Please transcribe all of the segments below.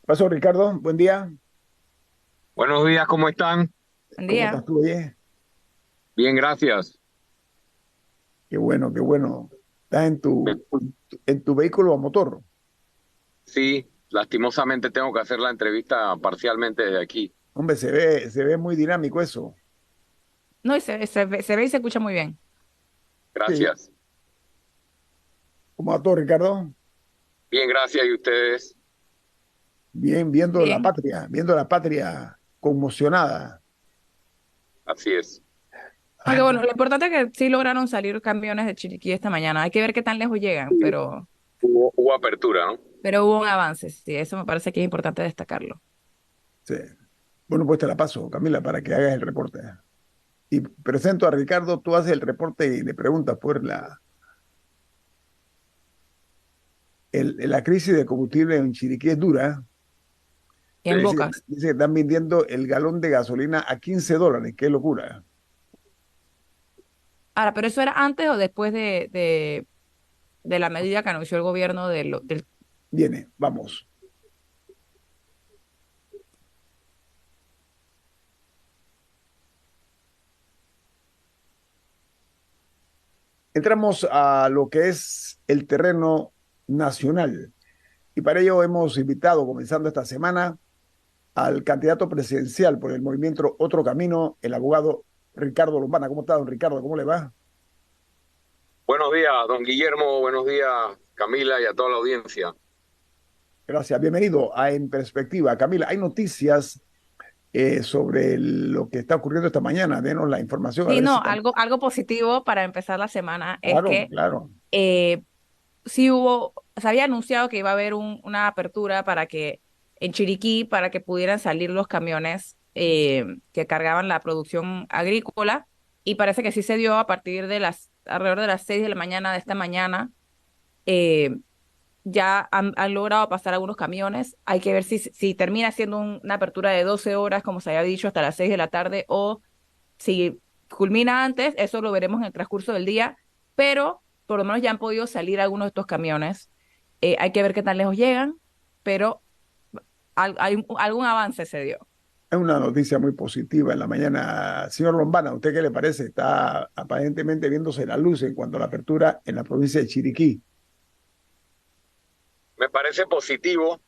Pasó, Ricardo, buen día. Buenos días, ¿cómo están? Buen ¿Cómo día. estás tú, oye? Bien, gracias. Qué bueno, qué bueno. ¿Estás en tu vehículo a motor? Sí, lastimosamente tengo que hacer la entrevista parcialmente desde aquí. Hombre, se ve muy dinámico eso. No, y se ve y se escucha muy bien. Sí. Gracias. ¿Cómo va todo, Ricardo? Bien, gracias. ¿Y ustedes? Bien, Bien. viendo la patria conmocionada. Así es. Aunque bueno, lo importante es que sí lograron salir camiones de Chiriquí esta mañana. Hay que ver qué tan lejos llegan, Sí. Hubo apertura, ¿no? pero hubo un avance. Sí, eso me parece que es importante destacarlo. Sí. Bueno, pues te la paso, Camila, para que hagas el reporte. Y presento a Ricardo, tú haces el reporte y le preguntas por la crisis de combustible en Chiriquí es dura. Y en Dice, Bocas. dice que están vendiendo el galón de gasolina a $15. Qué locura. Ahora, pero eso era antes o después de la medida que anunció el gobierno del... Viene, vamos. Entramos a lo que es el terreno nacional y para ello hemos invitado, comenzando esta semana, al candidato presidencial por el movimiento Otro Camino, el abogado Ricardo Lombana. ¿Cómo está, don Ricardo? ¿Cómo le va? Buenos días, don Guillermo. Buenos días, Camila, y a toda la audiencia. Gracias. Bienvenido a En Perspectiva. Camila, hay noticias sobre lo que está ocurriendo esta mañana. Denos la información a Sí, ver si... no, algo positivo para empezar la semana es Claro, que claro. eh, se había anunciado que iba a haber una apertura para que en Chiriquí, para que pudieran salir los camiones que cargaban la producción agrícola, y parece que sí se dio a partir de alrededor de las 6 de la mañana de esta mañana. eh, ya han logrado pasar algunos camiones. Hay que ver si termina siendo una apertura de 12 horas, como se había dicho, hasta las 6 de la tarde, o si culmina antes. Eso lo veremos en el transcurso del día, pero por lo menos ya han podido salir algunos de estos camiones. Hay que ver qué tan lejos llegan, pero algún avance se dio. Es una noticia muy positiva en la mañana. Señor Lombana, ¿a usted qué le parece? Está aparentemente viéndose la luz en cuanto a la apertura en la provincia de Chiriquí. Me parece positivo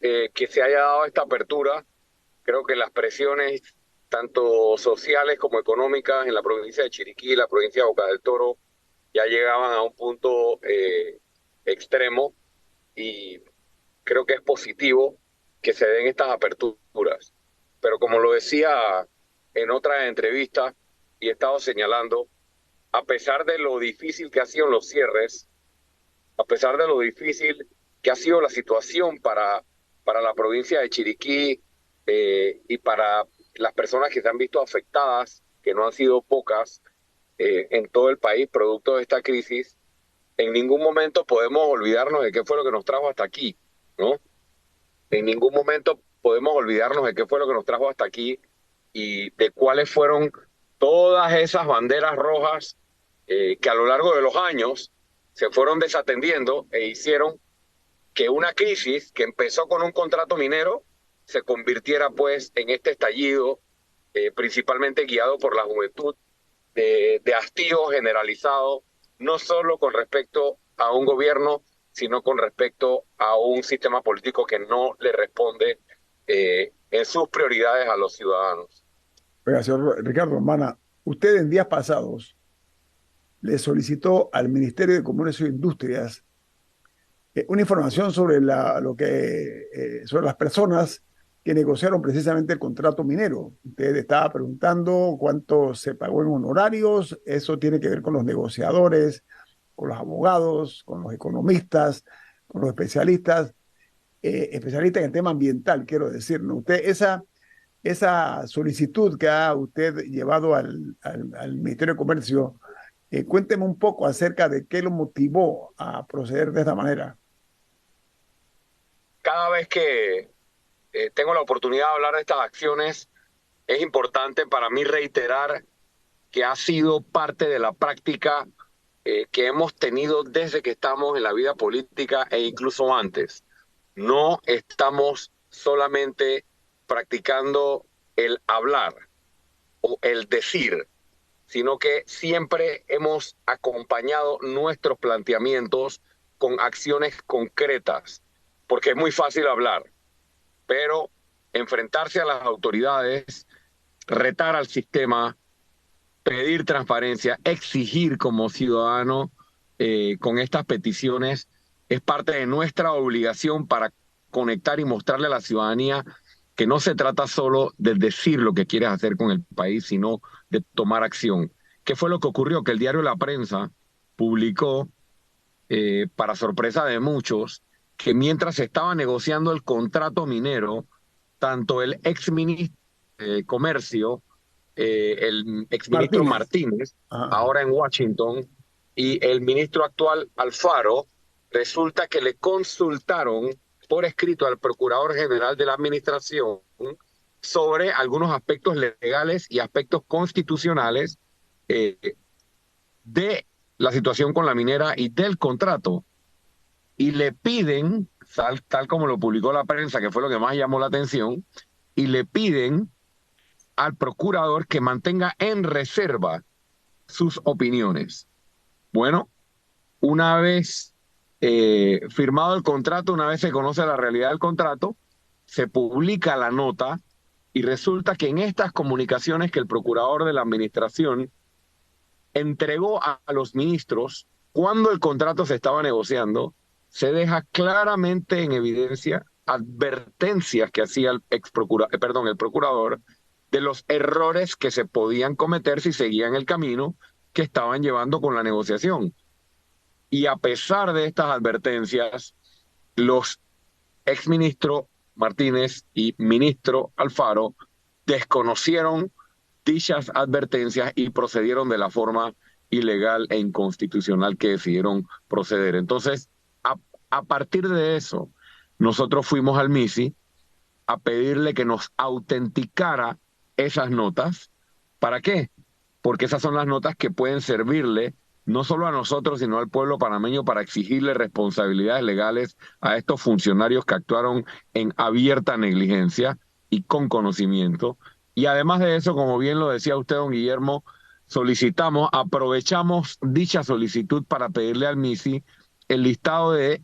que se haya dado esta apertura. Creo que las presiones, tanto sociales como económicas, en la provincia de Chiriquí y la provincia de Boca del Toro, ya llegaban a un punto extremo y creo que es positivo que se den estas aperturas. Pero como lo decía en otras entrevistas y he estado señalando, a pesar de lo difícil que han sido los cierres, a pesar de lo difícil que ha sido la situación para la provincia de Chiriquí y para las personas que se han visto afectadas, que no han sido pocas, en todo el país producto de esta crisis, en ningún momento podemos olvidarnos de qué fue lo que nos trajo hasta aquí, ¿no? En ningún momento podemos olvidarnos de qué fue lo que nos trajo hasta aquí y de cuáles fueron todas esas banderas rojas que a lo largo de los años se fueron desatendiendo e hicieron que una crisis que empezó con un contrato minero se convirtiera pues en este estallido, principalmente guiado por la juventud, de hastío generalizado, no solo con respecto a un gobierno, sino con respecto a un sistema político que no le responde en sus prioridades a los ciudadanos. Oiga, señor Ricardo Lombana, usted en días pasados le solicitó al Ministerio de Comercio e Industrias una información sobre sobre las personas que negociaron precisamente el contrato minero. Usted estaba preguntando cuánto se pagó en honorarios, eso tiene que ver con los negociadores, con los abogados, con los economistas, con los especialistas, especialistas en el tema ambiental, quiero decir, ¿no? Esa solicitud que ha usted llevado al Ministerio de Comercio, cuénteme un poco acerca de qué lo motivó a proceder de esta manera. Cada vez que tengo la oportunidad de hablar de estas acciones, es importante para mí reiterar que ha sido parte de la práctica que hemos tenido desde que estamos en la vida política e incluso antes. No estamos solamente practicando el hablar o el decir, sino que siempre hemos acompañado nuestros planteamientos con acciones concretas, porque es muy fácil hablar, pero enfrentarse a las autoridades, retar al sistema, pedir transparencia, exigir como ciudadano con estas peticiones es parte de nuestra obligación para conectar y mostrarle a la ciudadanía que no se trata solo de decir lo que quieres hacer con el país, sino de tomar acción. ¿Qué fue lo que ocurrió? Que el diario La Prensa publicó, para sorpresa de muchos, que mientras se estaba negociando el contrato minero, tanto el exministro de Comercio, el exministro Martínez. Martínez, Ajá. ahora en Washington, y el ministro actual Alfaro, resulta que le consultaron por escrito al Procurador General de la Administración sobre algunos aspectos legales y aspectos constitucionales eh, de la situación con la minera y del contrato. Y le piden, tal como lo publicó la prensa, que fue lo que más llamó la atención, y le piden al procurador que mantenga en reserva sus opiniones. Bueno, una vez firmado el contrato, una vez se conoce la realidad del contrato, se publica la nota y resulta que en estas comunicaciones que el procurador de la administración entregó a los ministros cuando el contrato se estaba negociando, se deja claramente en evidencia advertencias que hacía el procurador de los errores que se podían cometer si seguían el camino que estaban llevando con la negociación. Y a pesar de estas advertencias, los exministro Martínez y ministro Alfaro desconocieron dichas advertencias y procedieron de la forma ilegal e inconstitucional que decidieron proceder. Entonces, a partir de eso, nosotros fuimos al MISI a pedirle que nos autenticara esas notas. ¿Para qué? Porque esas son las notas que pueden servirle no solo a nosotros, sino al pueblo panameño para exigirle responsabilidades legales a estos funcionarios que actuaron en abierta negligencia y con conocimiento. Y además de eso, como bien lo decía usted, don Guillermo, aprovechamos dicha solicitud para pedirle al MISI el listado de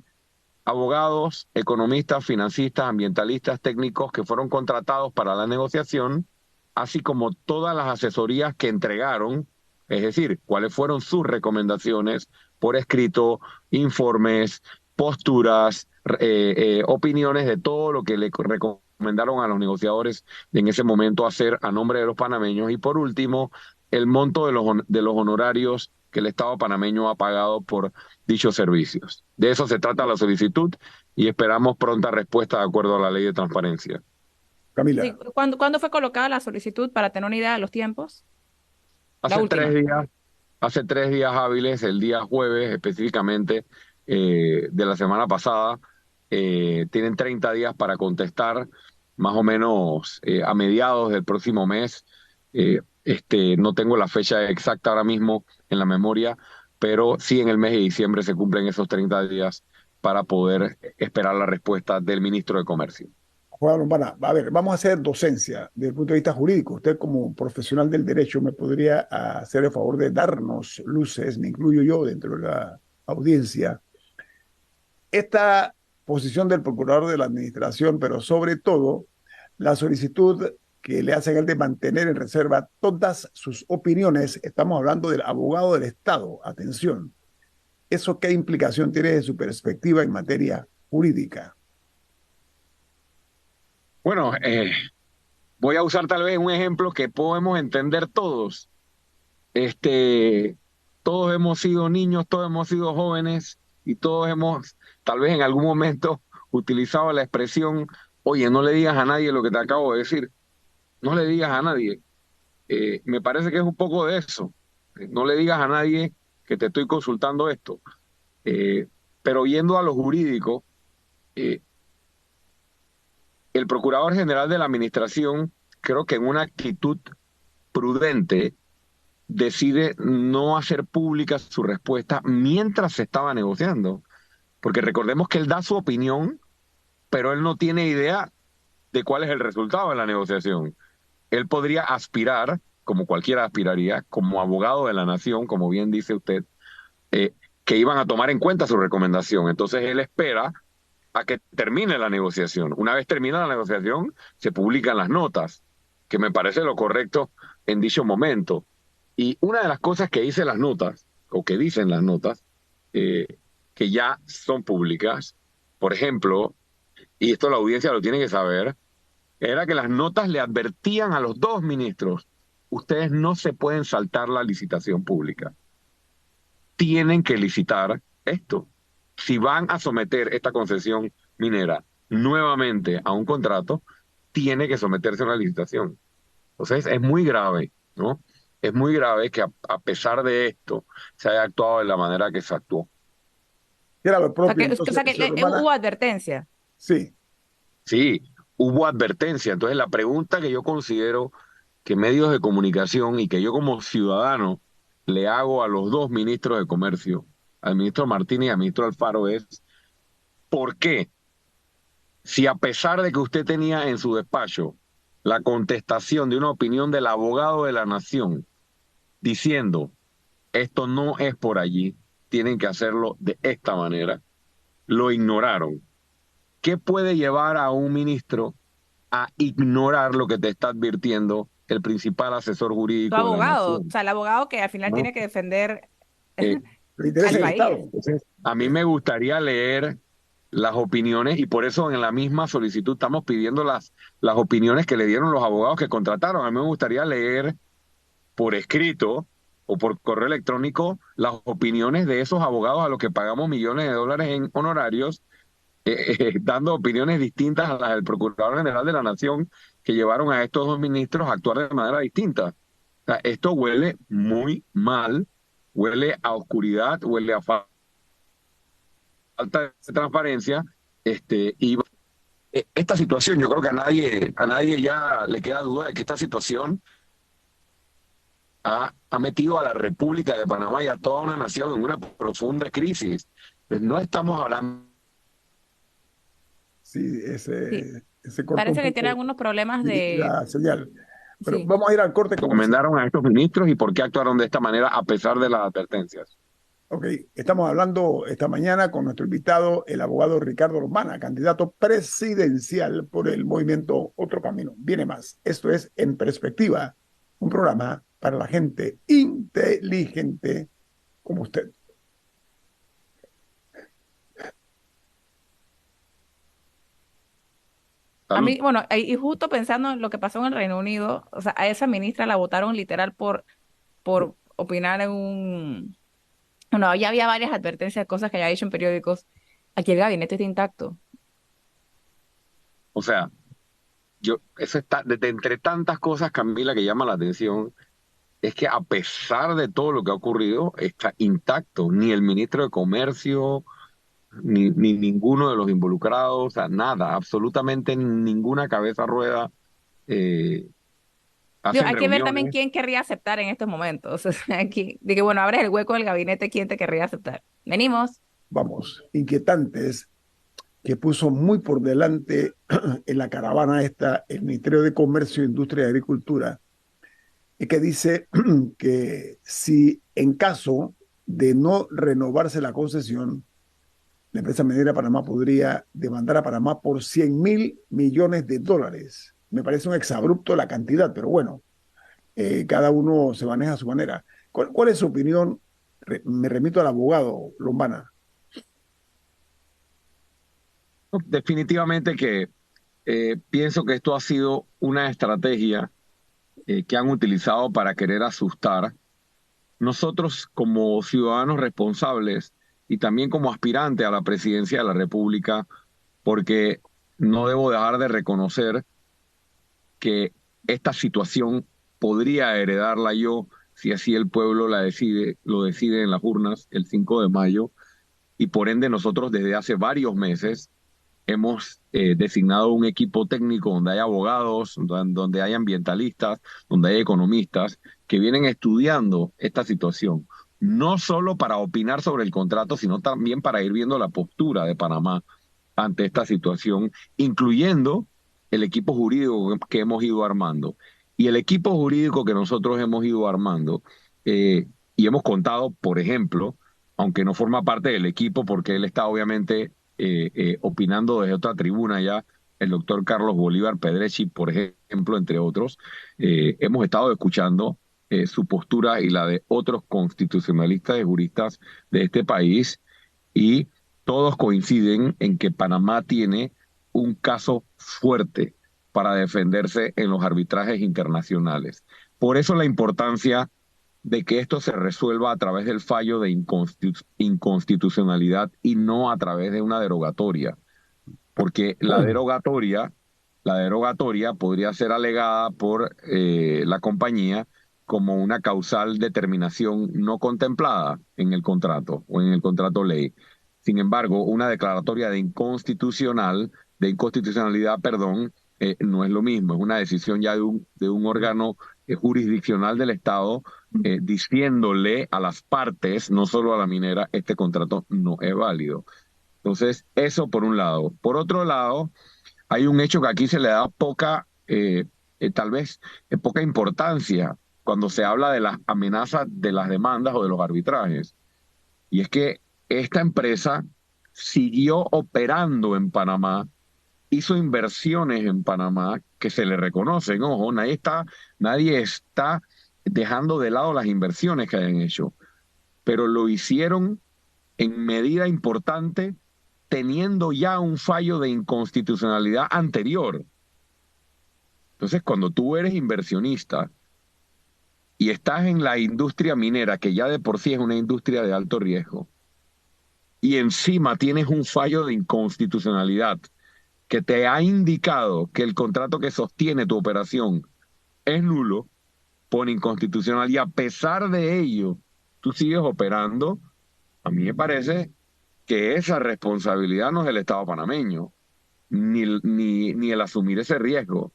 abogados, economistas, financistas, ambientalistas, técnicos que fueron contratados para la negociación, así como todas las asesorías que entregaron, es decir, cuáles fueron sus recomendaciones por escrito, informes, posturas, opiniones de todo lo que le recomendaron a los negociadores en ese momento hacer a nombre de los panameños. Y por último, el monto de los honorarios que el Estado panameño ha pagado por dichos servicios. De eso se trata la solicitud y esperamos pronta respuesta de acuerdo a la ley de transparencia. Sí, Camila, ¿cuándo fue colocada la solicitud para tener una idea de los tiempos? La Hace tres última. días, hace 3 días hábiles, el día jueves específicamente de la semana pasada, tienen 30 días para contestar, más o menos a mediados del próximo mes. No tengo la fecha exacta ahora mismo en la memoria, pero sí en el mes de diciembre se cumplen esos 30 días para poder esperar la respuesta del ministro de Comercio. Juan Lombana, a ver, vamos a hacer docencia desde el punto de vista jurídico. Usted como profesional del derecho me podría hacer el favor de darnos luces, me incluyo yo dentro de la audiencia, esta posición del procurador de la administración, pero sobre todo la solicitud que le hacen él de mantener en reserva todas sus opiniones. Estamos hablando del abogado del Estado. Atención, ¿eso qué implicación tiene de su perspectiva en materia jurídica? Bueno, voy a usar tal vez un ejemplo que podemos entender todos. Este, todos hemos sido niños, todos hemos sido jóvenes y todos hemos, tal vez en algún momento, utilizado la expresión, oye, no le digas a nadie lo que te acabo de decir, no le digas a nadie. Me parece que es un poco de eso. No le digas a nadie que te estoy consultando esto. Eh, pero yendo a lo jurídico, eh, el Procurador General de la Administración, creo que en una actitud prudente, decide no hacer pública su respuesta mientras se estaba negociando. Porque recordemos que él da su opinión pero él no tiene idea de cuál es el resultado de la negociación. Él podría aspirar, como cualquiera aspiraría, como abogado de la nación, como bien dice usted, eh, que iban a tomar en cuenta su recomendación. Entonces él espera a que termine la negociación. Una vez termina la negociación, se publican las notas, que me parece lo correcto en dicho momento. Y una de las cosas que dicen las notas, o que dicen las notas, eh, que ya son públicas, por ejemplo, y esto la audiencia lo tiene que saber, era que las notas le advertían a los dos ministros: ustedes no se pueden saltar la licitación pública, tienen que licitar esto. Si van a someter esta concesión minera nuevamente a un contrato, tiene que someterse a una licitación. Entonces es muy grave, ¿no? Es muy grave que a pesar de esto se haya actuado de la manera que se actuó. Era lo O sea propio, entonces, señor hubo Romana. advertencia. Sí, Sí, hubo advertencia. Entonces la pregunta que yo considero que medios de comunicación y que yo como ciudadano le hago a los dos ministros de Comercio, al ministro Martínez y al ministro Alfaro, es: ¿por qué, si a pesar de que usted tenía en su despacho la contestación de una opinión del abogado de la nación diciendo esto no es por allí, tienen que hacerlo de esta manera, lo ignoraron? ¿Qué puede llevar a un ministro a ignorar lo que te está advirtiendo el principal asesor Tu jurídico de la abogado, o nación? sea, el abogado que al final ¿No? tiene que defender Eh, los intereses al del sí. país. Estado. Entonces, a mí me gustaría leer las opiniones, y por eso en la misma solicitud estamos pidiendo las opiniones que le dieron los abogados que contrataron. A mí me gustaría leer por escrito o por correo electrónico las opiniones de esos abogados a los que pagamos millones de dólares en honorarios, dando opiniones distintas a las del Procurador General de la Nación, que llevaron a estos dos ministros a actuar de manera distinta. O sea, esto huele muy mal, huele a oscuridad, huele a falta de transparencia, y esta situación, yo creo que a nadie ya le queda duda de que esta situación ha metido a la República de Panamá y a toda una nación en una profunda crisis. Pues no estamos hablando Sí, Sí, se cortó un parece que tiene poco algunos problemas de... la señal. Pero Sí. vamos a ir al corte de comercial. recomendaron a estos ministros y por qué actuaron de esta manera a pesar de las advertencias. Ok, estamos hablando esta mañana con nuestro invitado, el abogado Ricardo Urbana, candidato presidencial por el movimiento Otro Camino. Viene más. Esto es En Perspectiva, un programa para la gente inteligente como usted. A Salud. mí, bueno, y justo pensando en lo que pasó en el Reino Unido, o sea, a esa ministra la votaron literal por opinar en un... Bueno, ya había varias advertencias, cosas que había dicho en periódicos. Aquí el gabinete está intacto. O sea, eso está, de entre tantas cosas, Camila, que llama la atención, es que a pesar de todo lo que ha ocurrido, está intacto. Ni el ministro de Comercio, ni ninguno de los involucrados, o sea, nada, absolutamente ninguna cabeza rueda. eh, Digo, Hacen hay que ver también reuniones. quién querría aceptar en estos momentos. O sea, aquí, de que, bueno, abres el hueco del gabinete, ¿quién te querría aceptar? Venimos. Vamos, inquietantes, que puso muy por delante en la caravana esta el Ministerio de Comercio, Industria y Agricultura, y que dice que si en caso de no renovarse la concesión, la empresa minera Panamá podría demandar a Panamá por 100.000 millones de dólares. Me parece un exabrupto la cantidad, pero bueno, cada uno se maneja a su manera. ¿Cuál es su opinión? Me remito al abogado Lombana. Definitivamente que pienso que esto ha sido una estrategia que han utilizado para querer asustar. Nosotros como ciudadanos responsables y también como aspirante a la presidencia de la República, porque no debo dejar de reconocer que esta situación podría heredarla yo si así el pueblo lo decide en las urnas el 5 de mayo, y por ende nosotros desde hace varios meses hemos designado un equipo técnico donde hay abogados, donde hay ambientalistas, donde hay economistas que vienen estudiando esta situación, no solo para opinar sobre el contrato, sino también para ir viendo la postura de Panamá ante esta situación, incluyendo el equipo jurídico que hemos ido armando. Y el equipo jurídico que nosotros hemos ido armando, y hemos contado, por ejemplo, aunque no forma parte del equipo, porque él está obviamente opinando desde otra tribuna ya, el doctor Carlos Bolívar Pedrechi, por ejemplo, entre otros, hemos estado escuchando su postura y la de otros constitucionalistas y juristas de este país, y todos coinciden en que Panamá tiene un caso fuerte para defenderse en los arbitrajes internacionales. Por eso la importancia de que esto se resuelva a través del fallo de inconstitucionalidad y no a través de una derogatoria, porque la derogatoria podría ser alegada por la compañía como una causal determinación no contemplada en el contrato o en el contrato ley. Sin embargo, una declaratoria de inconstitucionalidad, perdón, no es lo mismo, es una decisión ya de un órgano jurisdiccional del Estado diciéndole a las partes, no solo a la minera, este contrato no es válido. Entonces, eso por un lado. Por otro lado, hay un hecho que aquí se le da tal vez poca importancia cuando se habla de las amenazas de las demandas o de los arbitrajes. Y es que esta empresa siguió operando en Panamá, hizo inversiones en Panamá que se le reconocen. Ojo, nadie está dejando de lado las inversiones que hayan hecho, pero lo hicieron en medida importante teniendo ya un fallo de inconstitucionalidad anterior. Entonces, cuando tú eres inversionista y estás en la industria minera, que ya de por sí es una industria de alto riesgo, y encima tienes un fallo de inconstitucionalidad que te ha indicado que el contrato que sostiene tu operación es nulo, por inconstitucional, y a pesar de ello, tú sigues operando, a mí me parece que esa responsabilidad no es del Estado panameño, ni el asumir ese riesgo.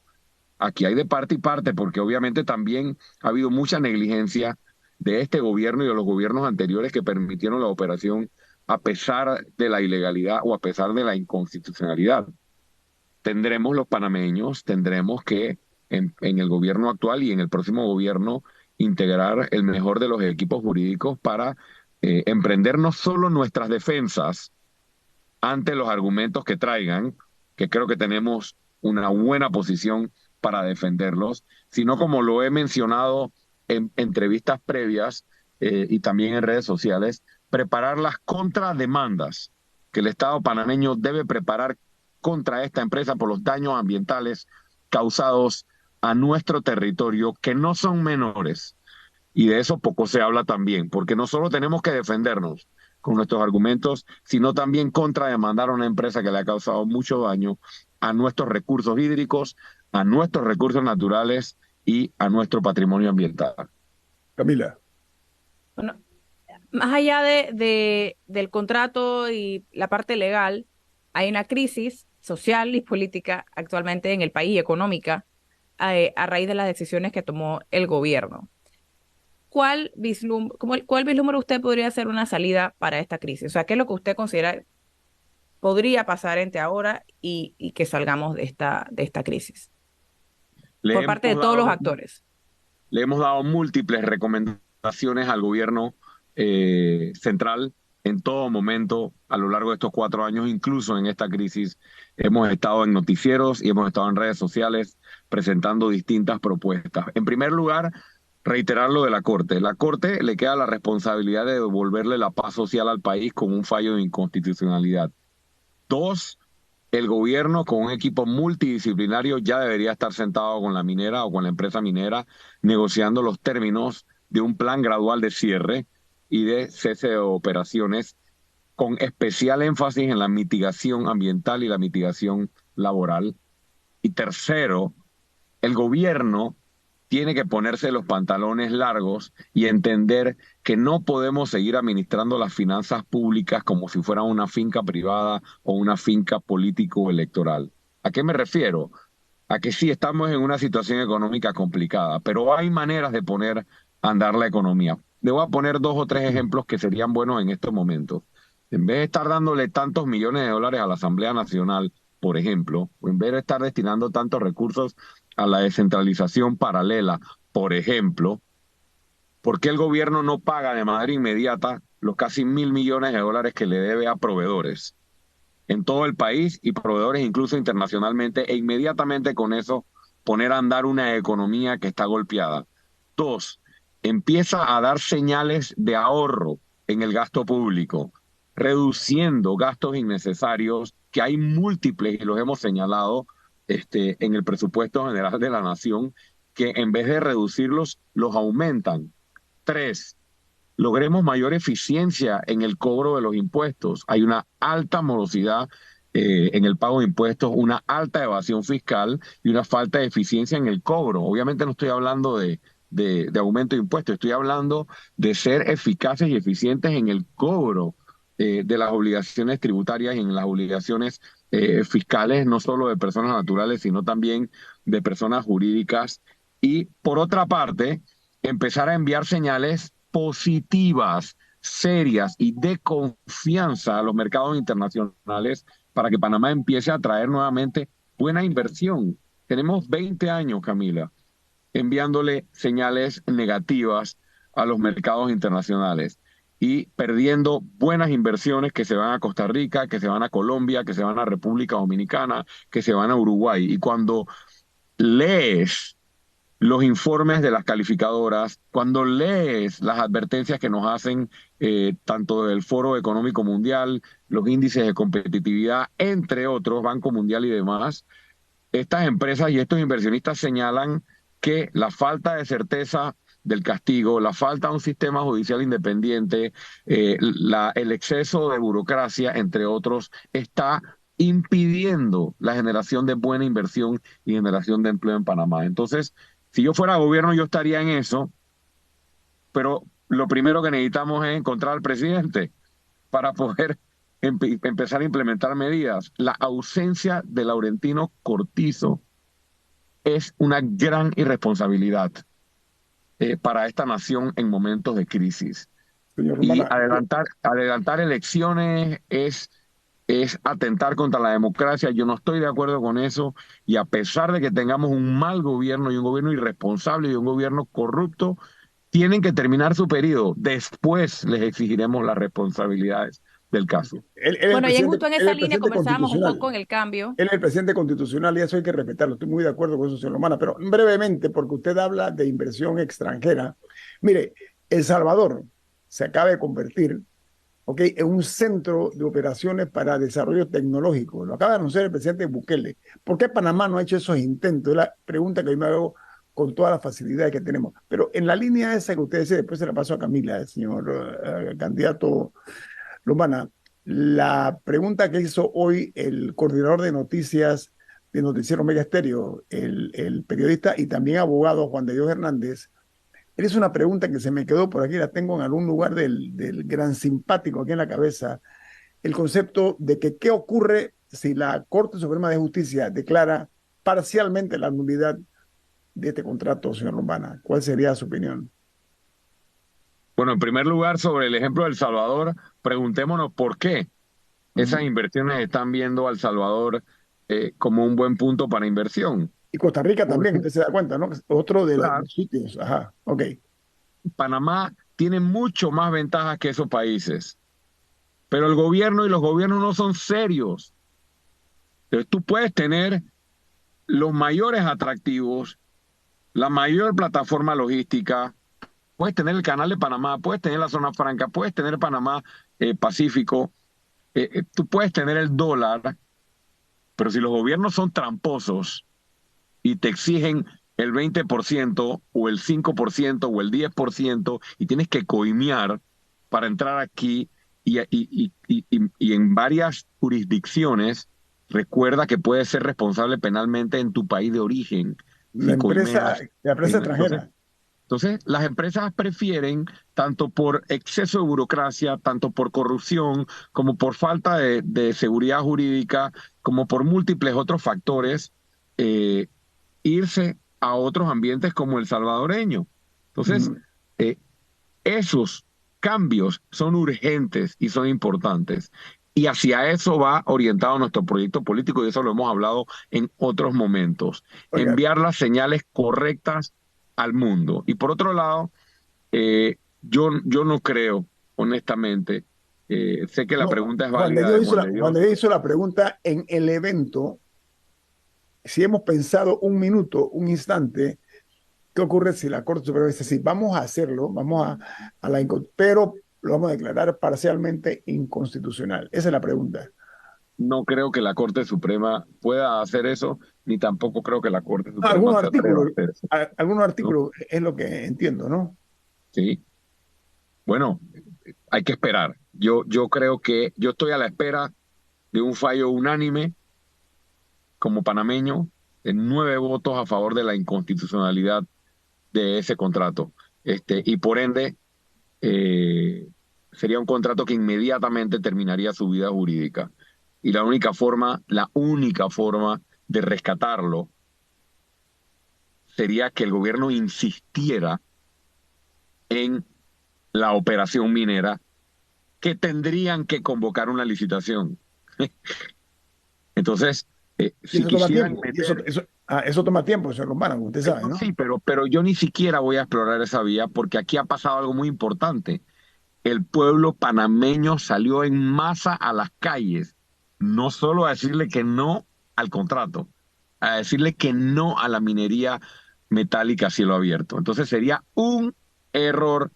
Aquí hay de parte y parte, porque obviamente también ha habido mucha negligencia de este gobierno y de los gobiernos anteriores que permitieron la operación a pesar de la ilegalidad o a pesar de la inconstitucionalidad. Tendremos los panameños, tendremos que en el gobierno actual y en el próximo gobierno integrar el mejor de los equipos jurídicos para emprender no solo nuestras defensas ante los argumentos que traigan, que creo que tenemos una buena posición para defenderlos, sino como lo he mencionado en entrevistas previas y también en redes sociales, preparar las contrademandas que el Estado panameño debe preparar contra esta empresa por los daños ambientales causados a nuestro territorio, que no son menores. Y de eso poco se habla también, porque no solo tenemos que defendernos con nuestros argumentos, sino también contrademandar a una empresa que le ha causado mucho daño a nuestros recursos hídricos, a nuestros recursos naturales y a nuestro patrimonio ambiental. Camila. Bueno, más allá del contrato y la parte legal, hay una crisis social y política actualmente en el país, y económica, a raíz de las decisiones que tomó el gobierno. ¿Cuál vislumbra usted podría ser una salida para esta crisis? O sea, ¿qué es lo que usted considera podría pasar entre ahora y que salgamos de esta crisis? Le Por parte de hemos todos los dado, actores. le hemos dado múltiples recomendaciones al gobierno central en todo momento a lo largo de estos 4 años, incluso en esta crisis. Hemos estado en noticieros y hemos estado en redes sociales presentando distintas propuestas. En primer lugar, reiterar lo de la Corte. La Corte le queda la responsabilidad de devolverle la paz social al país con un fallo de inconstitucionalidad. Dos, el gobierno con un equipo multidisciplinario ya debería estar sentado con la minera o con la empresa minera negociando los términos de un plan gradual de cierre y de cese de operaciones, con especial énfasis en la mitigación ambiental y la mitigación laboral. Y tercero, el gobierno tiene que ponerse los pantalones largos y entender que no podemos seguir administrando las finanzas públicas como si fuera una finca privada o una finca político-electoral. ¿A qué me refiero? A que sí estamos en una situación económica complicada, pero hay maneras de poner a andar la economía. Le voy a poner 2 o 3 ejemplos que serían buenos en estos momentos. En vez de estar dándole tantos millones de dólares a la Asamblea Nacional, por ejemplo, o en vez de estar destinando tantos recursos a la descentralización paralela, por ejemplo, ¿por qué el gobierno no paga de manera inmediata los casi 1.000 millones de dólares que le debe a proveedores en todo el país y proveedores incluso internacionalmente e inmediatamente con eso poner a andar una economía que está golpeada? Dos, empieza a dar señales de ahorro en el gasto público, reduciendo gastos innecesarios que hay múltiples y los hemos señalado en el presupuesto general de la nación, que en vez de reducirlos, los aumentan. Tres, logremos mayor eficiencia en el cobro de los impuestos. Hay una alta morosidad en el pago de impuestos, una alta evasión fiscal y una falta de eficiencia en el cobro. Obviamente no estoy hablando de aumento de impuestos, estoy hablando de ser eficaces y eficientes en el cobro de las obligaciones tributarias y en las obligaciones fiscales, no solo de personas naturales, sino también de personas jurídicas. Y por otra parte, empezar a enviar señales positivas, serias y de confianza a los mercados internacionales para que Panamá empiece a traer nuevamente buena inversión. Tenemos 20 años, Camila, enviándole señales negativas a los mercados internacionales y perdiendo buenas inversiones que se van a Costa Rica, que se van a Colombia, que se van a República Dominicana, que se van a Uruguay. Y cuando lees los informes de las calificadoras, cuando lees las advertencias que nos hacen tanto del Foro Económico Mundial, los índices de competitividad, entre otros, Banco Mundial y demás, estas empresas y estos inversionistas señalan que la falta de certeza del castigo, la falta de un sistema judicial independiente, el exceso de burocracia, entre otros, está impidiendo la generación de buena inversión y generación de empleo en Panamá. Entonces, si yo fuera gobierno, yo estaría en eso, pero lo primero que necesitamos es encontrar al presidente para poder empezar a implementar medidas. La ausencia de Laurentino Cortizo es una gran irresponsabilidad para esta nación en momentos de crisis. Señor Y Romana, adelantar elecciones es atentar contra la democracia. Yo no estoy de acuerdo con eso. Y a pesar de que tengamos un mal gobierno y un gobierno irresponsable y un gobierno corrupto, tienen que terminar su periodo. Después les exigiremos las responsabilidades del caso. él es el Bueno, y presidente, justo en él es esa el línea presidente conversábamos un constitucional. poco en el cambio. Él es el presidente constitucional y eso hay que respetarlo. Estoy muy de acuerdo con eso, señor Romana. Pero brevemente, porque usted habla de inversión extranjera. Mire, El Salvador se acaba de convertir, ¿ok?, en un centro de operaciones para desarrollo tecnológico. Lo acaba de anunciar el presidente Bukele. ¿Por qué Panamá no ha hecho esos intentos? Es la pregunta que yo me hago con todas las facilidades que tenemos. Pero en la línea esa que usted dice, después se la paso a Camila, el señor candidato Romana, la pregunta que hizo hoy el coordinador de noticias de Noticiero Mega Estéreo, el periodista y también abogado Juan de Dios Hernández, es una pregunta que se me quedó por aquí, la tengo en algún lugar del gran simpático aquí en la cabeza, el concepto de que qué ocurre si la Corte Suprema de Justicia declara parcialmente la nulidad de este contrato, señor Lombana. ¿Cuál sería su opinión? Bueno, en primer lugar, sobre el ejemplo de El Salvador, preguntémonos por qué esas inversiones están viendo a El Salvador como un buen punto para inversión. Y Costa Rica también, Porque, usted se da cuenta, ¿no? Otro de claro, los sitios. Ajá, ok. Panamá tiene mucho más ventajas que esos países, pero el gobierno y los gobiernos no son serios. Entonces, tú puedes tener los mayores atractivos, la mayor plataforma logística, puedes tener el canal de Panamá, puedes tener la zona franca, puedes tener Panamá Pacífico, tú puedes tener el dólar, pero si los gobiernos son tramposos y te exigen el 20% o el 5% o el 10% y tienes que coimear para entrar aquí y en varias jurisdicciones, recuerda que puedes ser responsable penalmente en tu país de origen si coimeas. La empresa Entonces, extranjera. entonces, las empresas prefieren, tanto por exceso de burocracia, tanto por corrupción, como por falta de seguridad jurídica, como por múltiples otros factores, eh, irse a otros ambientes como el salvadoreño. Entonces, Mm, eh, esos cambios son urgentes y son importantes. Y hacia eso va orientado nuestro proyecto político y eso lo hemos hablado en otros momentos. Oiga, Enviar las señales correctas al mundo. Y por otro lado, yo no creo, honestamente, sé que la no, pregunta es válida de Juan de Juan Dios. de Dios hizo la pregunta en el evento, si hemos pensado un minuto, un instante, ¿qué ocurre si la Corte Suprema dice, sí, vamos a hacerlo, pero lo vamos a declarar parcialmente inconstitucional? Esa es la pregunta. No creo que la Corte Suprema pueda hacer eso, ni tampoco creo que la Corte Suprema Algunos se atreva a artículos, hacer eso, algunos ¿no? artículos es lo que entiendo, ¿no? Sí. Bueno, hay que esperar. Yo creo que yo estoy a la espera de un fallo unánime como panameño de 9 votos a favor de la inconstitucionalidad de ese contrato. Y por ende, eh, sería un contrato que inmediatamente terminaría su vida jurídica. Y la única forma de rescatarlo sería que el gobierno insistiera en la operación minera, que tendrían que convocar una licitación. Entonces, Y si eso toma quisieran tiempo. meter, Eso toma tiempo, señor Lombana, como usted sabe, eso ¿no? sí, pero yo ni siquiera voy a explorar esa vía porque aquí ha pasado algo muy importante. El pueblo panameño salió en masa a las calles, no solo a decirle que no al contrato, a decirle que no a la minería metálica a cielo abierto. Entonces sería un error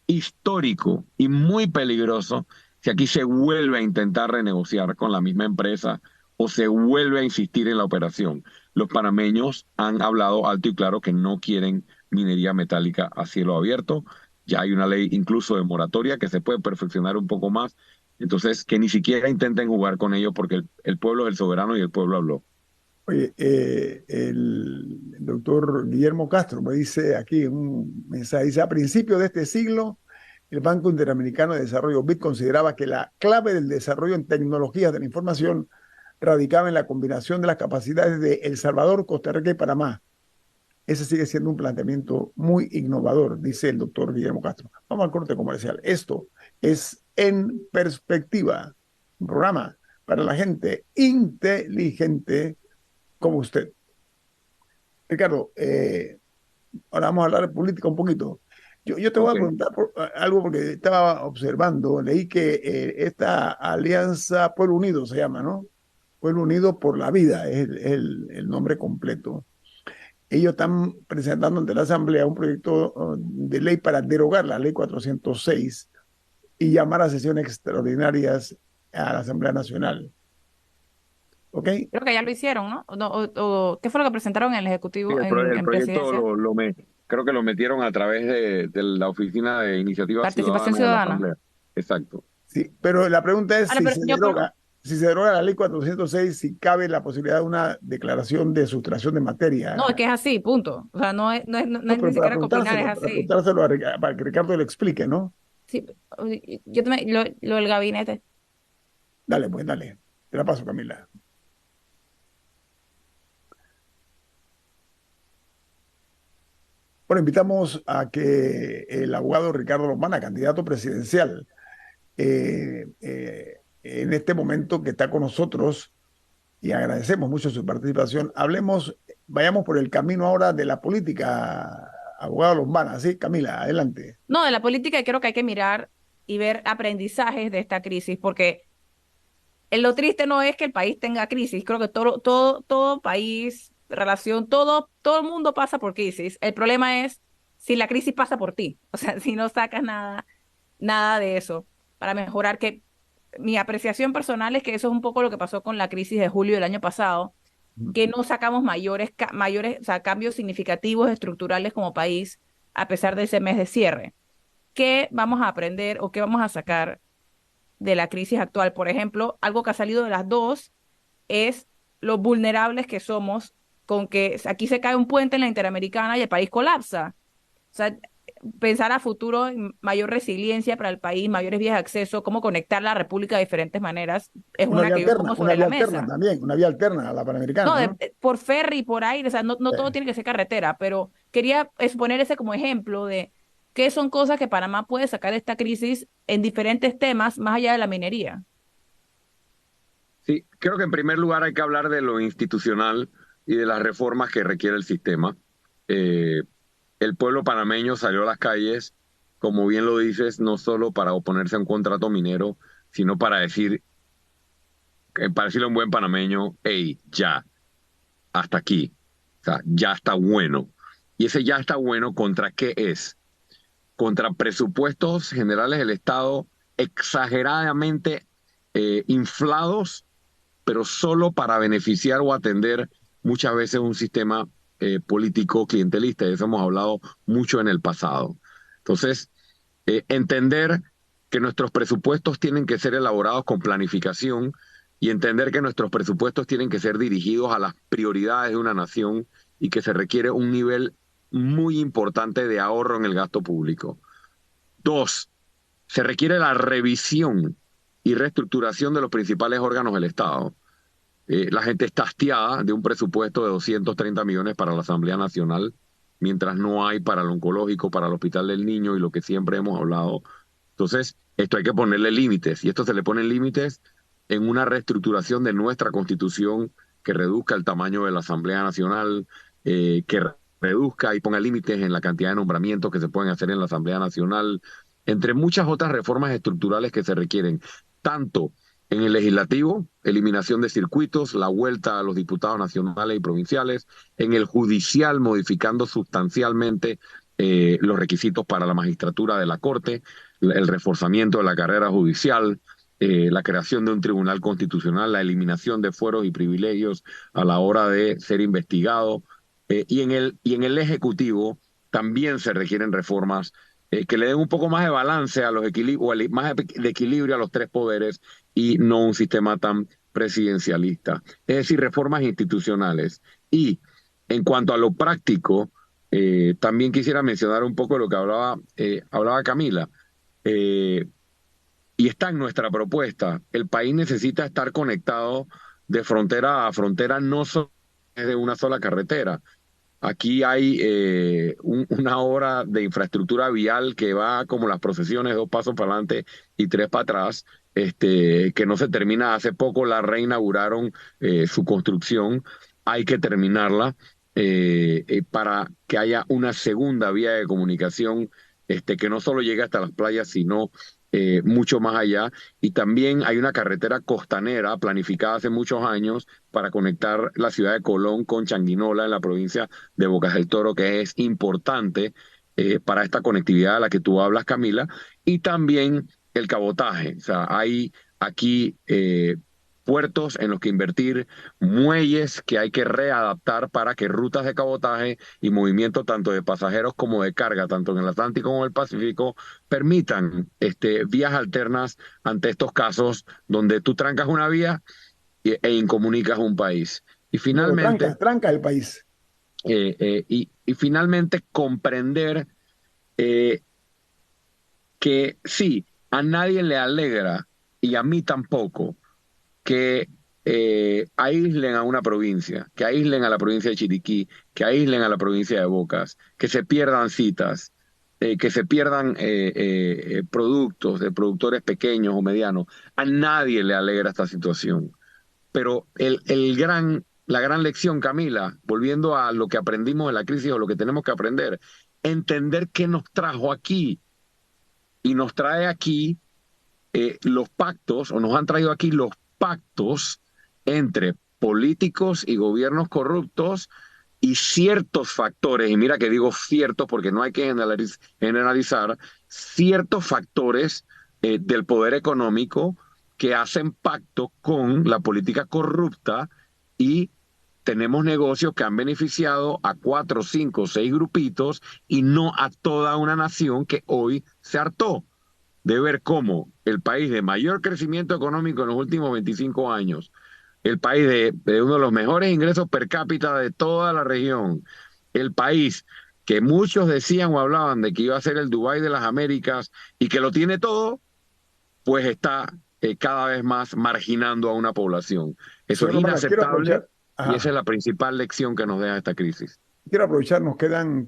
histórico y muy peligroso si aquí se vuelve a intentar renegociar con la misma empresa o se vuelve a insistir en la operación. Los panameños han hablado alto y claro que no quieren minería metálica a cielo abierto. Ya hay una ley incluso de moratoria que se puede perfeccionar un poco más. Entonces, que ni siquiera intenten jugar con ello porque el pueblo es el soberano y el pueblo habló. Oye, el doctor Guillermo Castro me dice aquí un mensaje, dice, a principios de este siglo, el Banco Interamericano de Desarrollo, BID, consideraba que la clave del desarrollo en tecnologías de la información radicaba en la combinación de las capacidades de El Salvador, Costa Rica y Panamá. Ese sigue siendo un planteamiento muy innovador, dice el doctor Guillermo Castro. Vamos al corte comercial. Esto es En Perspectiva, un programa para la gente inteligente como usted. Ricardo, ahora vamos a hablar de política un poquito. Yo te voy a Ok. preguntar algo porque estaba observando, leí que esta alianza Pueblo Unido se llama, ¿no? Pueblo Unido por la Vida es el nombre completo. Ellos están presentando ante la Asamblea un proyecto de ley para derogar la ley 406 y llamar a sesiones extraordinarias a la Asamblea Nacional. ¿Ok? Creo que ya lo hicieron, ¿no? ¿Qué fue lo que presentaron en el Sí, Ejecutivo, el en proyecto Presidencia? creo que lo metieron a través de la Oficina de Iniciativa Participación Ciudadana de la ciudadana. Asamblea. Exacto. Sí, pero la pregunta es Ahora, pero yo creo, si se deroga la ley 406, si cabe la posibilidad de una declaración de sustracción de no, es materia. que es así, punto. O sea, no No, es pero ni siquiera que opinar, es para así. preguntárselo para que Ricardo le explique, ¿no? Sí, lo del gabinete. Dale, pues, dale. Te la paso, Camila. Bueno, invitamos a que el abogado Ricardo Lombana, candidato presidencial, en este momento que está con nosotros, y agradecemos mucho su participación, vayamos por el camino ahora de la política, abogado Lombana. Sí, Camila, adelante. No, de la política creo que hay que mirar y ver aprendizajes de esta crisis, porque lo triste no es que el país tenga crisis, creo que todo país, relación, todo el mundo pasa por crisis. El problema es si la crisis pasa por ti, o sea, si no sacas nada de eso para mejorar, que mi apreciación personal es que eso es un poco lo que pasó con la crisis de julio del año pasado, que no sacamos mayores, o sea, cambios significativos estructurales como país a pesar de ese mes de cierre. ¿Qué vamos a aprender o qué vamos a sacar de la crisis actual? Por ejemplo, algo que ha salido de las dos es lo vulnerables que somos con que aquí se cae un puente en la Interamericana y el país colapsa. O sea, pensar a futuro en mayor resiliencia para el país, mayores vías de acceso, cómo conectar la República de diferentes maneras, es una que yo pongo Una sobre vía la alterna mesa. también, una vía alterna a la No, Panamericana, ¿no? por ferry, por aire, o sea, no todo Eh, tiene que ser carretera, pero quería exponer ese como ejemplo de ¿Qué son cosas que Panamá puede sacar de esta crisis en diferentes temas más allá de la minería? Sí, creo que en primer lugar hay que hablar de lo institucional y de las reformas que requiere el sistema. Eh, el pueblo panameño salió a las calles, como bien lo dices, no solo para oponerse a un contrato minero, sino para decir, para decirle a un buen panameño, hey, ya, hasta aquí. O sea, ya está bueno. Y ese ya está bueno, ¿contra qué es? Contra presupuestos generales del Estado exageradamente inflados, pero solo para beneficiar o atender muchas veces un sistema político clientelista. De eso hemos hablado mucho en el pasado. Entonces, entender que nuestros presupuestos tienen que ser elaborados con planificación y entender que nuestros presupuestos tienen que ser dirigidos a las prioridades de una nación y que se requiere un nivel muy importante de ahorro en el gasto público. Dos, se requiere la revisión y reestructuración de los principales órganos del Estado. La gente está hastiada de un presupuesto de 230 millones para la Asamblea Nacional, mientras no hay para el oncológico, para el Hospital del Niño y lo que siempre hemos hablado. Entonces, esto hay que ponerle límites, y esto se le ponen límites en una reestructuración de nuestra Constitución que reduzca el tamaño de la Asamblea Nacional, que reduzca y ponga límites en la cantidad de nombramientos que se pueden hacer en la Asamblea Nacional, entre muchas otras reformas estructurales que se requieren, tanto en el legislativo, eliminación de circuitos, la vuelta a los diputados nacionales y provinciales, en el judicial, modificando sustancialmente los requisitos para la magistratura de la Corte, el reforzamiento de la carrera judicial, la creación de un tribunal constitucional, la eliminación de fueros y privilegios a la hora de ser investigado, y en el ejecutivo también se requieren reformas que le den un poco más de balance a los equilibrios, más de equilibrio a los tres poderes y no un sistema tan presidencialista. Es decir, reformas institucionales. Y en cuanto a lo práctico, también quisiera mencionar un poco lo que hablaba Camila. Eh, y está en nuestra propuesta. El país necesita estar conectado de frontera a frontera, no solo de una sola carretera. Aquí hay una obra de infraestructura vial que va como las procesiones, 2 pasos para adelante y 3 para atrás, que no se termina. Hace poco la reinauguraron su construcción. Hay que terminarla para que haya una segunda vía de comunicación que no solo llegue hasta las playas, sino mucho más allá. Y también hay una carretera costanera planificada hace muchos años para conectar la ciudad de Colón con Changuinola en la provincia de Bocas del Toro, que es importante para esta conectividad a la que tú hablas, Camila, y también el cabotaje. O sea, hay aquí puertos en los que invertir, muelles que hay que readaptar para que rutas de cabotaje y movimiento tanto de pasajeros como de carga, tanto en el Atlántico como en el Pacífico, permitan vías alternas ante estos casos donde tú trancas una vía e incomunicas un país. Y Claro, finalmente, tranca el país. y finalmente comprender eh, que sí, a nadie le alegra y a mí tampoco que aíslen a una provincia, que aíslen a la provincia de Chiriquí, que aíslen a la provincia de Bocas, que se pierdan citas, que se pierdan productos de productores pequeños o medianos. A nadie le alegra esta situación. Pero la gran lección, Camila, volviendo a lo que aprendimos de la crisis o lo que tenemos que aprender, entender qué nos trajo aquí. Y nos trae aquí los pactos, o nos han traído aquí los pactos entre políticos y gobiernos corruptos y ciertos factores, y mira que digo ciertos porque no hay que generalizar, ciertos factores del poder económico que hacen pacto con la política corrupta y tenemos negocios que han beneficiado a 4, 5, 6 grupitos y no a toda una nación que hoy se hartó de ver cómo el país de mayor crecimiento económico en los últimos 25 años, el país de uno de los mejores ingresos per cápita de toda la región, el país que muchos decían o hablaban de que iba a ser el Dubái de las Américas y que lo tiene todo, pues está cada vez más marginando a una población. Eso Señor es Romana, quiero inaceptable aprovechar. y esa Ajá. es la principal lección que nos deja esta crisis. Quiero aprovechar, nos quedan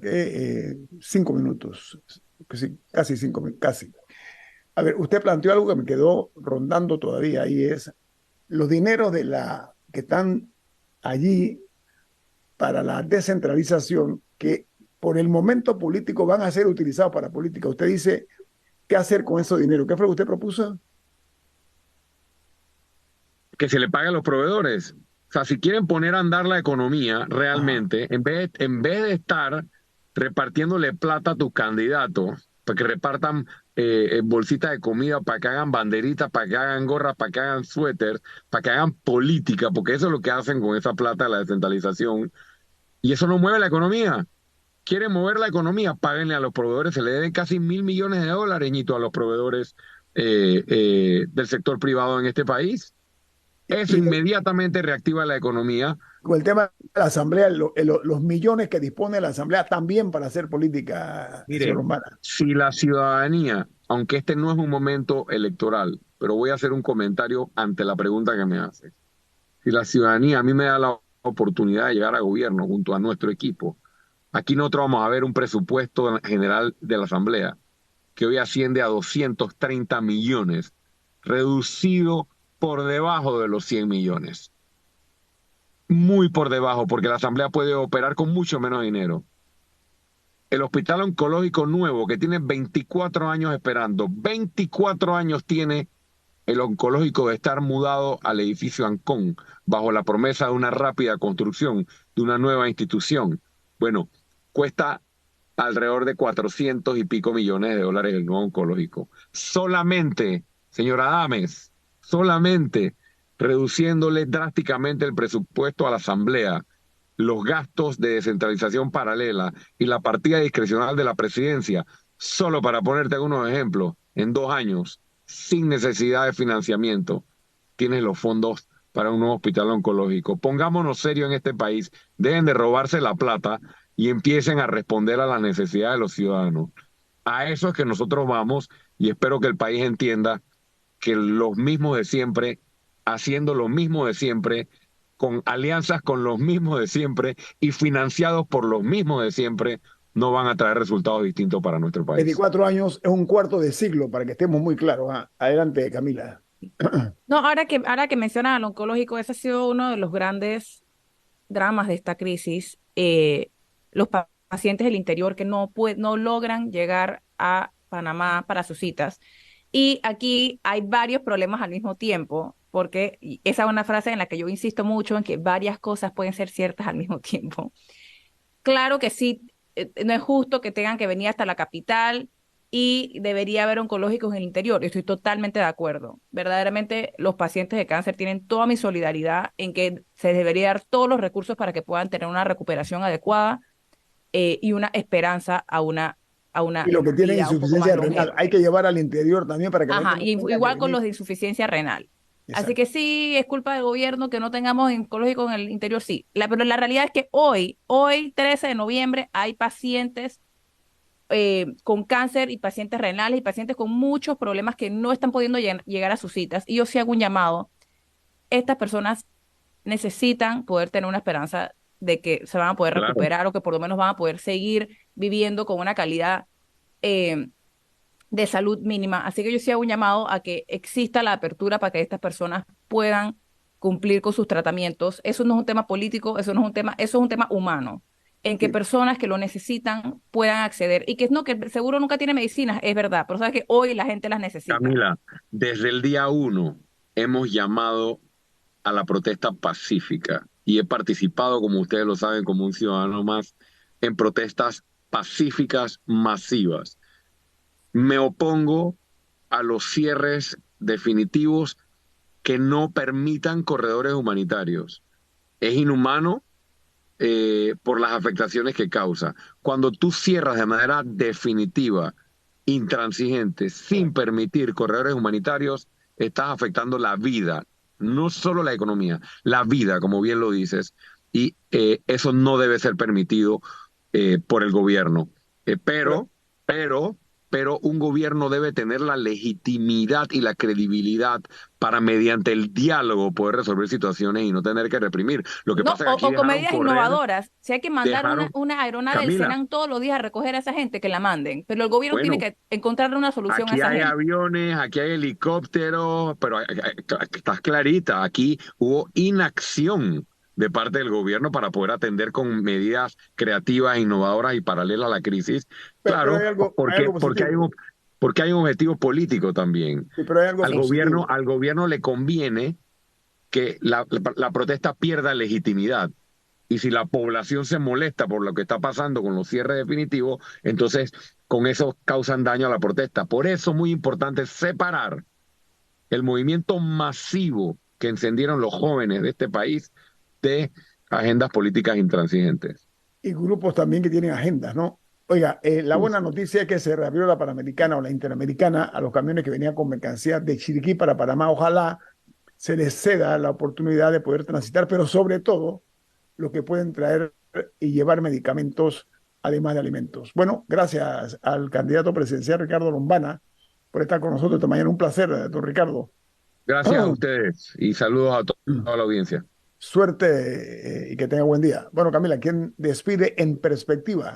5 minutos. sí, casi 5.000, casi. A ver, usted planteó algo que me quedó rondando todavía y es los dineros que están allí para la descentralización, que por el momento político van a ser utilizados para política. Usted dice, ¿qué hacer con ese dinero? ¿Qué fue lo que usted propuso? Que se le pague a los proveedores. O sea, si quieren poner a andar la economía Ajá. realmente, en vez de estar repartiéndole plata a tus candidatos, para que repartan bolsitas de comida, para que hagan banderitas, para que hagan gorras, para que hagan suéteres, para que hagan política, porque eso es lo que hacen con esa plata de la descentralización. Y eso no mueve la economía. Quieren mover la economía, páguenle a los proveedores, se le deben casi 1.000 millones de dólares, Ñito, a los proveedores del sector privado en este país. Eso Y inmediatamente reactiva la economía. con el tema de la Asamblea, los millones que dispone la Asamblea también para hacer política, señor Mire, Lombana. si la ciudadanía, aunque este no es un momento electoral, pero voy a hacer un comentario ante la pregunta que me hace. Si la ciudadanía a mí me da la oportunidad de llegar a gobierno junto a nuestro equipo, aquí nosotros vamos a ver un presupuesto general de la Asamblea que hoy asciende a 230 millones, reducido por debajo de los 100 millones. Muy por debajo, porque la Asamblea puede operar con mucho menos dinero. El hospital oncológico nuevo, que tiene 24 años esperando, 24 años tiene el oncológico de estar mudado al edificio Ancón, bajo la promesa de una rápida construcción de una nueva institución. Bueno, cuesta alrededor de 400 y pico millones de dólares el nuevo oncológico. Solamente, señora Adames, solamente reduciéndole drásticamente el presupuesto a la Asamblea, los gastos de descentralización paralela y la partida discrecional de la presidencia, solo para ponerte algunos ejemplos, en 2 años, sin necesidad de financiamiento, tienes los fondos para un nuevo hospital oncológico. Pongámonos serios en este país, dejen de robarse la plata y empiecen a responder a las necesidades de los ciudadanos. A eso es que nosotros vamos y espero que el país entienda que los mismos de siempre, haciendo lo mismo de siempre, con alianzas con los mismos de siempre y financiados por los mismos de siempre, no van a traer resultados distintos para nuestro país. 24 años es un cuarto de siglo, para que estemos muy claros. ¿Ah? Adelante, Camila. No, ahora que mencionas al oncológico, ese ha sido uno de los grandes dramas de esta crisis. Los pacientes del interior que no logran llegar a Panamá para sus citas. Y aquí hay varios problemas al mismo tiempo, porque esa es una frase en la que yo insisto mucho, en que varias cosas pueden ser ciertas al mismo tiempo. Claro que sí, no es justo que tengan que venir hasta la capital y debería haber oncológicos en el interior. Estoy totalmente de acuerdo. Verdaderamente los pacientes de cáncer tienen toda mi solidaridad en que se debería dar todos los recursos para que puedan tener una recuperación adecuada y una esperanza a Y una lo que tiene vida un poco más insuficiencia renal, longeva. hay que llevar al interior también para que la gente Ajá, no y tenga que igual con venir. los de insuficiencia renal. Así Exacto. que sí, es culpa del gobierno que no tengamos oncológico en el interior, sí. Pero la realidad es que hoy 13 de noviembre, hay pacientes con cáncer y pacientes renales y pacientes con muchos problemas que no están pudiendo llegar a sus citas. Y yo sí hago un llamado. Estas personas necesitan poder tener una esperanza de que se van a poder Claro. recuperar o que por lo menos van a poder seguir viviendo con una calidad eh, de salud mínima. Así que yo sí hago un llamado a que exista la apertura para que estas personas puedan cumplir con sus tratamientos. Eso no es un tema político, eso no es un tema, eso es un tema humano, en que Sí. personas que lo necesitan puedan acceder y que no, que el seguro nunca tiene medicinas, es verdad, pero sabes que hoy la gente las necesita. Camila, desde el día uno hemos llamado a la protesta pacífica y he participado, como ustedes lo saben, como un ciudadano más, en protestas pacíficas masivas. Me opongo a los cierres definitivos que no permitan corredores humanitarios. Es inhumano por las afectaciones que causa. Cuando tú cierras de manera definitiva, intransigente, sin permitir corredores humanitarios, estás afectando la vida, no solo la economía, la vida, como bien lo dices, y eso no debe ser permitido por el gobierno. Pero, Pero pero un gobierno debe tener la legitimidad y la credibilidad para mediante el diálogo poder resolver situaciones y no tener que reprimir. Lo que No, pasa es que aquí o con dejaron medidas correr, innovadoras. Si hay que mandar dejaron, una aeronave del Camila, Senan todos los días a recoger a esa gente, que la manden. Pero el gobierno tiene bueno, que encontrarle una solución a aquí esa hay gente. aviones, aquí hay helicópteros, pero estás clarita, aquí hubo inacción de parte del gobierno para poder atender con medidas creativas, innovadoras y paralelas a la crisis. Pero Claro, hay algo positivo. porque hay un objetivo político también. Sí, pero hay algo positivo. Al gobierno le conviene que la protesta pierda legitimidad. Y si la población se molesta por lo que está pasando con los cierres definitivos, entonces con eso causan daño a la protesta. Por eso es muy importante separar el movimiento masivo que encendieron los jóvenes de este país de agendas políticas intransigentes. Y grupos también que tienen agendas, ¿no? Oiga, la Sí, buena noticia es que se reabrió la Panamericana o la Interamericana a los camiones que venían con mercancías de Chiriquí para Panamá. Ojalá se les ceda la oportunidad de poder transitar, pero sobre todo lo que pueden traer y llevar medicamentos además de alimentos. Bueno, gracias al candidato presidencial Ricardo Lombana por estar con nosotros esta mañana. Un placer, don Ricardo. gracias a ustedes y saludos a toda la audiencia. Suerte y que tenga buen día. Bueno, Camila, ¿quién despide en perspectiva?